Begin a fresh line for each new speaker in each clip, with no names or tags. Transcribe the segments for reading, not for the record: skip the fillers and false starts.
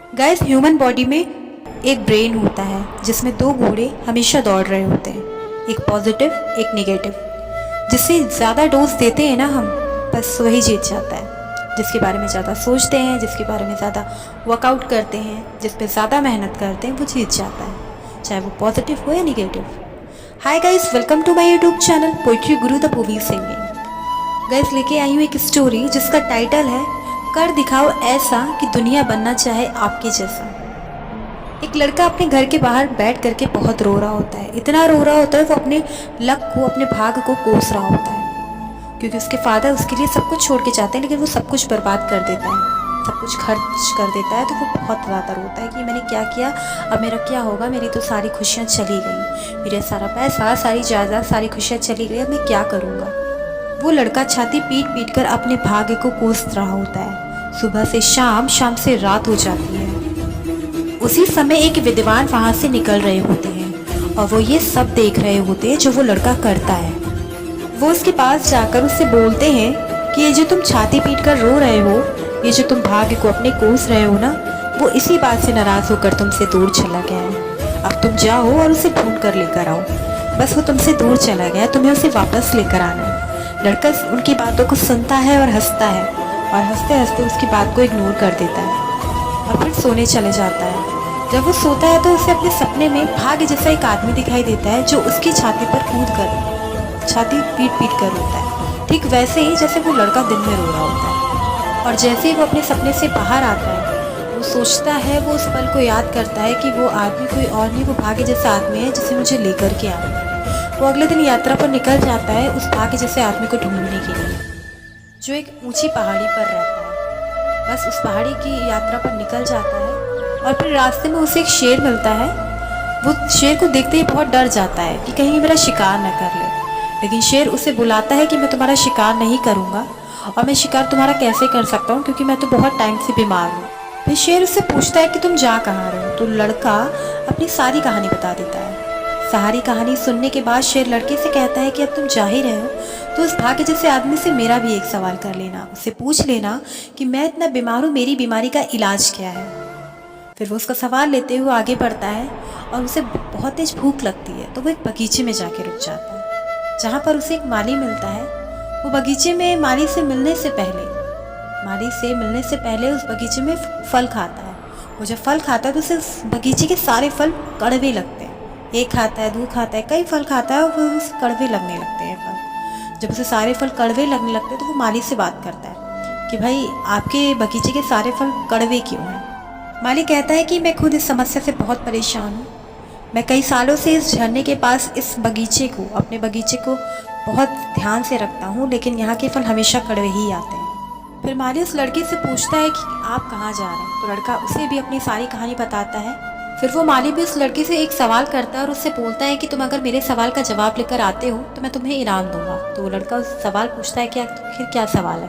Guys, human body में एक brain होता है जिसमें दो घोड़े हमेशा दौड़ रहे होते हैं, एक पॉजिटिव एक नेगेटिव। जिससे ज़्यादा डोज देते हैं ना हम, बस वही जीत जाता है। जिसके बारे में ज़्यादा सोचते हैं, जिसके बारे में ज़्यादा वर्कआउट करते हैं, जिस पे ज़्यादा मेहनत करते हैं, वो जीत जाता है, चाहे वो पॉजिटिव हो या negative. Hi guys, welcome to my YouTube channel poetry guru the पोवी सिंगिंग। गाइस, लेके आई हूँ एक स्टोरी जिसका टाइटल है कर दिखाओ ऐसा कि दुनिया बनना चाहे आपके जैसा। एक लड़का अपने घर के बाहर बैठ करके बहुत रो रहा होता है। इतना रो रहा होता है वो अपने लक को, अपने भाग्य को कोस रहा होता है, क्योंकि उसके फादर उसके लिए सब कुछ छोड़ के जाते हैं, लेकिन वो सब कुछ बर्बाद कर देता है, सब कुछ खर्च कर देता है। तो वो बहुत ज़्यादा रोता है कि मैंने क्या किया, अब मेरा क्या होगा, मेरी तो सारी खुशियाँ चली गई, मेरा सारा पैसा, सारी जायदाद, सारी खुशियाँ चली गई, अब मैं क्या करूँगा। वो लड़का छाती पीट पीट कर अपने भाग्य को कोस रहा होता है। सुबह से शाम, शाम से रात हो जाती है। उसी समय एक विद्वान वहाँ से निकल रहे होते हैं और वो ये सब देख रहे होते हैं जो वो लड़का करता है। वो उसके पास जाकर उससे बोलते हैं कि ये जो तुम छाती पीट कर रो रहे हो, ये जो तुम भाग्य को अपने कोस रहे हो ना, वो इसी बात से नाराज़ होकर तुमसे दूर चला गया है। अब तुम जाओ और उसे ढूंढ कर लेकर आओ। बस वो तुमसे दूर चला गया, तुम्हें उसे वापस लेकर आना है। लड़का उनकी बातों को सुनता है और हंसता है, और हंसते हंसते उसकी बात को इग्नोर कर देता है और फिर सोने चले जाता है। जब वो सोता है तो उसे अपने सपने में भाग्य जैसा एक आदमी दिखाई देता है जो उसकी छाती पर कूद कर छाती पीट पीट कर रोता है, ठीक वैसे ही जैसे वो लड़का दिन में रो रहा होता है। और जैसे ही वो अपने सपने से बाहर आता है, वो सोचता है, वो उस पल को याद करता है कि वो आदमी कोई और नहीं, वो भाग्य जैसा आदमी है जिसे मुझे लेकर के आना है। वो अगले दिन यात्रा पर निकल जाता है उस भाग्य जैसे आदमी को ढूंढने के लिए, जो एक ऊंची पहाड़ी पर रहता है। बस उस पहाड़ी की यात्रा पर निकल जाता है और फिर रास्ते में उसे एक शेर मिलता है। वो शेर को देखते ही बहुत डर जाता है कि कहीं मेरा शिकार न कर ले, लेकिन शेर उसे बुलाता है कि मैं तुम्हारा शिकार नहीं करूँगा, और मैं शिकार तुम्हारा कैसे कर सकता हूँ क्योंकि मैं तो बहुत टाइम से बीमार हूँ। फिर शेर उससे पूछता है कि तुम जा कहाँ रहे हो। तो लड़का अपनी सारी कहानी बता देता है। सारी कहानी सुनने के बाद शेर लड़के से कहता है कि अब तुम जा ही रहे हो तो उस भाग्य जैसे आदमी से मेरा भी एक सवाल कर लेना, उससे पूछ लेना कि मैं इतना बीमार हूँ, मेरी बीमारी का इलाज क्या है। फिर वो उसका सवाल लेते हुए आगे बढ़ता है और उसे बहुत तेज भूख लगती है, तो वो एक बगीचे में जाके रुक जाता है जहाँ पर उसे एक माली मिलता है। वो बगीचे में माली से मिलने से पहले उस बगीचे में फल खाता है। वो जब फल खाता है तो उसे उस बगीचे के सारे फल कड़वे लगते हैं। एक खाता है, दो खाता है, कई फल खाता है और वो उसे कड़वे लगने लगते हैं फल। जब उसे सारे फल कड़वे लगने लगते हैं तो वो माली से बात करता है कि भाई आपके बगीचे के सारे फल कड़वे क्यों हैं। माली कहता है कि मैं खुद इस समस्या से बहुत परेशान हूँ। मैं कई सालों से इस झरने के पास इस बगीचे को, अपने बगीचे को बहुत ध्यान से रखता हूँ, लेकिन यहाँ के फल हमेशा कड़वे ही आते हैं। फिर माली उस लड़के से पूछता है कि आप कहाँ जा रहे हैं। तो लड़का उसे भी अपनी सारी कहानी बताता है। फिर वो माली भी उस लड़के से एक सवाल करता है और उससे बोलता है कि तुम अगर मेरे सवाल का जवाब लेकर आते हो तो मैं तुम्हें इनाम दूंगा। तो वो लड़का उस सवाल पूछता है कि आखिर क्या सवाल है।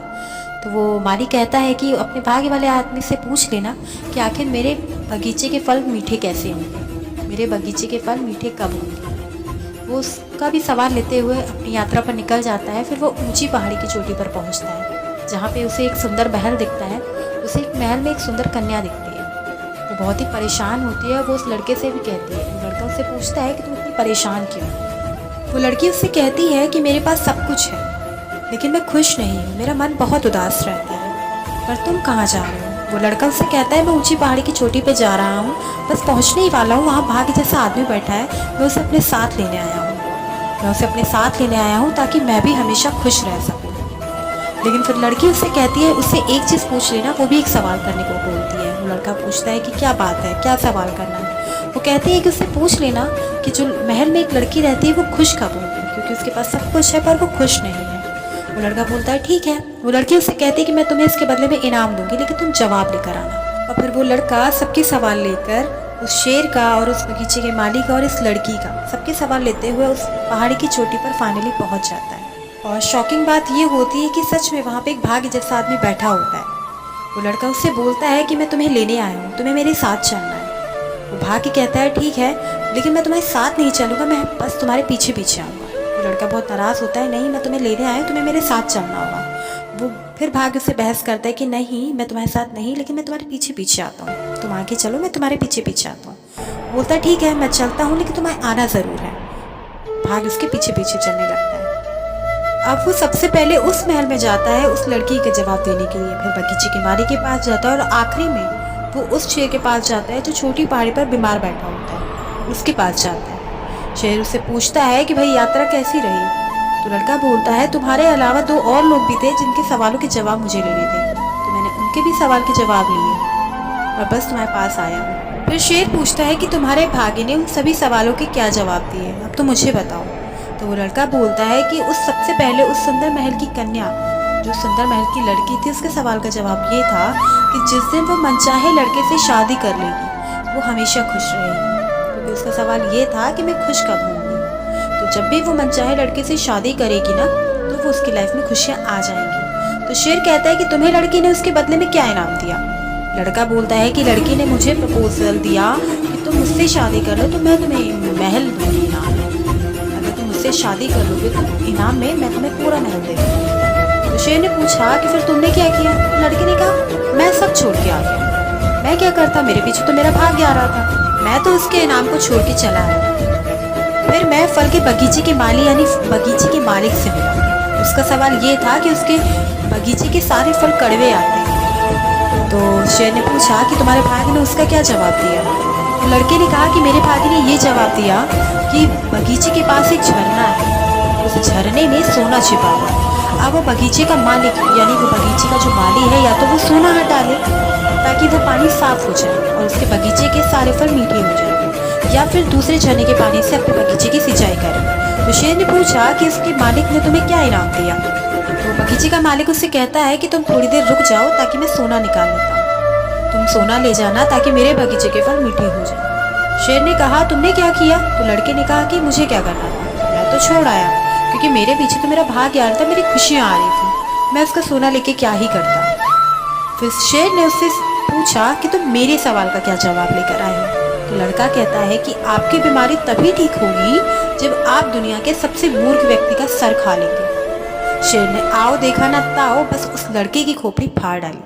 तो वो माली कहता है कि अपने भाग्य वाले आदमी से पूछ लेना कि आखिर मेरे बगीचे के फल मीठे कैसे होंगे, मेरे बगीचे के फल मीठे कब होंगे। वो उसका भी सवाल लेते हुए अपनी यात्रा पर निकल जाता है। फिर वो ऊंची पहाड़ी की चोटी पर पहुंचता है जहाँ पे उसे एक सुंदर महल दिखता है। उसे एक महल में एक सुंदर कन्या दिखती है। वो बहुत ही परेशान होती है। वो उस लड़के से भी कहती है, वो लड़का उससे पूछता है कि तुम इतनी परेशान क्यों। वो लड़की उससे कहती है कि मेरे पास सब कुछ है लेकिन मैं खुश नहीं हूँ, मेरा मन बहुत उदास रहता है। पर तुम कहाँ जा रहे हो। वो लड़का उससे कहता है मैं ऊंची पहाड़ी की चोटी पे जा रहा हूँ, बस पहुँचने ही वाला हूँ। वहाँ भाग्य जैसा आदमी बैठा है, मैं उसे अपने साथ लेने आया हूँ ताकि मैं भी हमेशा खुश रह सकूँ। लेकिन फिर लड़की उससे कहती है उससे एक चीज़ पूछ लेना, वो भी एक सवाल करने को बोलती है। वो लड़का पूछता है कि क्या बात है, क्या सवाल करना है। वो कहती है कि उससे पूछ लेना कि जो महल में एक लड़की रहती है वो खुश कब होगी, क्योंकि उसके पास सब कुछ है पर वो खुश नहीं है। वो लड़का बोलता है ठीक है। वो लड़की उससे कहती है कि मैं तुम्हें इसके बदले में इनाम दूंगी, लेकिन तुम जवाब लेकर आना। और फिर वो लड़का सबके सवाल लेकर, उस शेर का और उस बगीचे के माली का और इस लड़की का, सबके सवाल लेते हुए उस पहाड़ी की चोटी पर फाइनली पहुँच जाता है। और शॉकिंग बात ये होती है कि सच में वहाँ पे एक भाग्य जैसा आदमी बैठा होता है। वो लड़का उससे बोलता है कि मैं तुम्हें लेने आया हूँ, तुम्हें मेरे साथ चलना है। वो भाग्य कहता है ठीक है, लेकिन मैं तुम्हारे साथ नहीं चलूँगा, मैं बस तुम्हारे पीछे पीछे आऊँगा। वो लड़का बहुत नाराज़ होता है, नहीं मैं तुम्हें लेने आया हूँ, तुम्हें मेरे साथ चलना होगा। वो फिर भाग्य से बहस करता है कि नहीं मैं तुम्हारे साथ नहीं, लेकिन मैं तुम्हारे पीछे पीछे आता हूँ। तुम आगे चलो, मैं तुम्हारे पीछे पीछे आता हूँ। बोलता ठीक है मैं चलता हूँ, लेकिन तुम्हें आना ज़रूर है। भाग उसके पीछे पीछे चलने लगता है। अब वो सबसे पहले उस महल में जाता है उस लड़की के जवाब देने के लिए, फिर बगीचे के माली के पास जाता है, और आखिरी में वो उस शेर के पास जाता है जो छोटी पहाड़ी पर बीमार बैठा होता है, उसके पास जाता है। शेर उससे पूछता है कि भाई यात्रा कैसी रही? तो लड़का बोलता है तुम्हारे अलावा 2 और लोग भी थे जिनके सवालों के जवाब मुझे लेने थे, तो मैंने उनके भी सवाल के जवाब लिए और बस तुम्हारे पास आया हूँ। फिर शेर पूछता है कि तुम्हारे भाग्य ने उन सभी सवालों के क्या जवाब दिए, अब तो मुझे बताओ। तो वो लड़का बोलता है कि उस सबसे पहले उस सुंदर महल की कन्या, जो सुंदर महल की लड़की थी, उसके सवाल का जवाब ये था कि जिस दिन वो मनचाहे लड़के से शादी कर लेगी वो हमेशा खुश रहेगी, क्योंकि उसका सवाल ये था कि मैं खुश कब होंगी। तो जब भी वो मनचाहे लड़के से शादी करेगी ना, तो वो उसकी लाइफ में खुशियाँ आ जाएंगी। तो शेर कहता है कि तुम्हें लड़की ने उसके बदले में क्या इनाम दिया? लड़का बोलता है कि लड़की ने मुझे प्रपोजल दिया कि तुम मुझसे शादी कर लो तो मैं तुम्हें महल दूंगी इनाम में, अगर तुम मुझसे शादी कर लोगे तो इनाम में मैं तुम्हें पूरा महल दे दूंगी। तो शेर ने पूछा कि फिर तुमने क्या किया? लड़के ने कहा मैं सब छोड़ के आ गया। मैं क्या करता, मेरे पीछे तो मेरा भाग्य आ रहा था, मैं तो उसके इनाम को छोड़ के चला आया। फिर मैं फल के बगीचे के माली यानी बगीचे के मालिक से मिला। उसका सवाल ये था कि उसके बगीचे के सारे फल कड़वे आते हैं। तो शेर ने पूछा कि तुम्हारे भाग्य ने उसका क्या जवाब दिया? तो लड़के ने कहा कि मेरे भाग्य ने ये जवाब दिया कि बगीचे के पास एक झरना है, उस झरने में सोना छिपा हुआ है। अब वो बगीचे का मालिक यानी वो बगीचे का जो माली है, या तो वो सोना हटा ले ताकि वो पानी साफ हो जाए और उसके बगीचे के सारे फल मीठे हो जाए, या फिर दूसरे झरने के पानी से अपने बगीचे की सिंचाई करे। तो शेर ने पूछा कि इसके मालिक ने तुम्हें क्या इनाम दिया? तो बगीचे का मालिक उससे कहता है कि तुम थोड़ी देर रुक जाओ ताकि मैं सोना निकाल लेता हूँ, तुम सोना ले जाना ताकि मेरे बगीचे के फल मीठे हो जाए। शेर ने कहा तुमने क्या किया? तो लड़के ने कहा कि मुझे क्या करना था, मैं तो छोड़ आया, क्योंकि मेरे पीछे तो मेरा भाग्य आ रहा था, मेरी खुशियाँ आ रही थी, मैं उसका सोना लेके क्या ही करता। फिर शेर ने उससे पूछा कि तुम मेरे सवाल का क्या जवाब लेकर आए हो? तो लड़का कहता है कि आपकी बीमारी तभी ठीक होगी जब आप दुनिया के सबसे मूर्ख व्यक्ति का सर खा लेंगे। शेर ने आओ देखा ना ताओ बस उस लड़के की खोपड़ी फाड़ डाली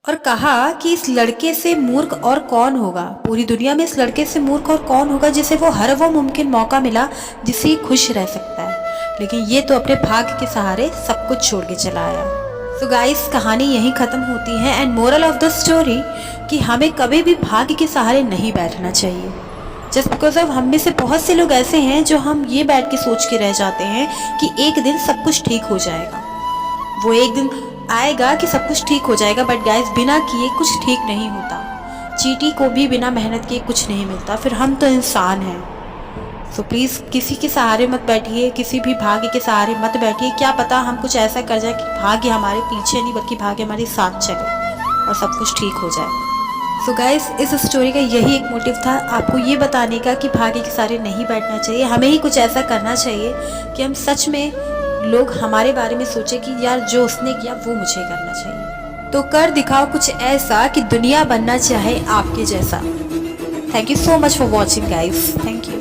और कहा कि इस लड़के से मूर्ख और कौन होगा, पूरी दुनिया में इस लड़के से मूर्ख और कौन होगा जिसे वो हर वो मुमकिन मौका मिला जिससे खुश रह सकता है, लेकिन ये तो अपने भाग्य के सहारे सब कुछ छोड़ के चला आया। तो गाइस कहानी यहीं ख़त्म होती है and moral of the story कि हमें कभी भी भाग्य के सहारे नहीं बैठना चाहिए। जस्ट बिकॉज ऑफ हम में से बहुत से लोग ऐसे हैं जो हम ये बैठ के सोच के रह जाते हैं कि एक दिन सब कुछ ठीक हो जाएगा, वो एक दिन आएगा कि सब कुछ ठीक हो जाएगा, बट गाइस बिना किए कुछ ठीक नहीं होता। चींटी को भी बिना मेहनत किए कुछ नहीं मिलता, फिर हम तो इंसान हैं। तो प्लीज़ किसी के सहारे मत बैठिए, किसी भी भाग्य के सहारे मत बैठिए, क्या पता हम कुछ ऐसा कर जाए कि भाग्य हमारे पीछे नहीं बल्कि भाग्य हमारे साथ चले और सब कुछ ठीक हो जाए। सो गाइस इस स्टोरी का यही एक मोटिव था, आपको ये बताने का कि भाग्य के सहारे नहीं बैठना चाहिए, हमें ही कुछ ऐसा करना चाहिए कि हम सच में लोग हमारे बारे में सोचे कि यार जो उसने किया वो मुझे करना चाहिए। तो कर दिखाओ कुछ ऐसा कि दुनिया बनना चाहे आपके जैसा। Thank you so much for watching guys, thank you.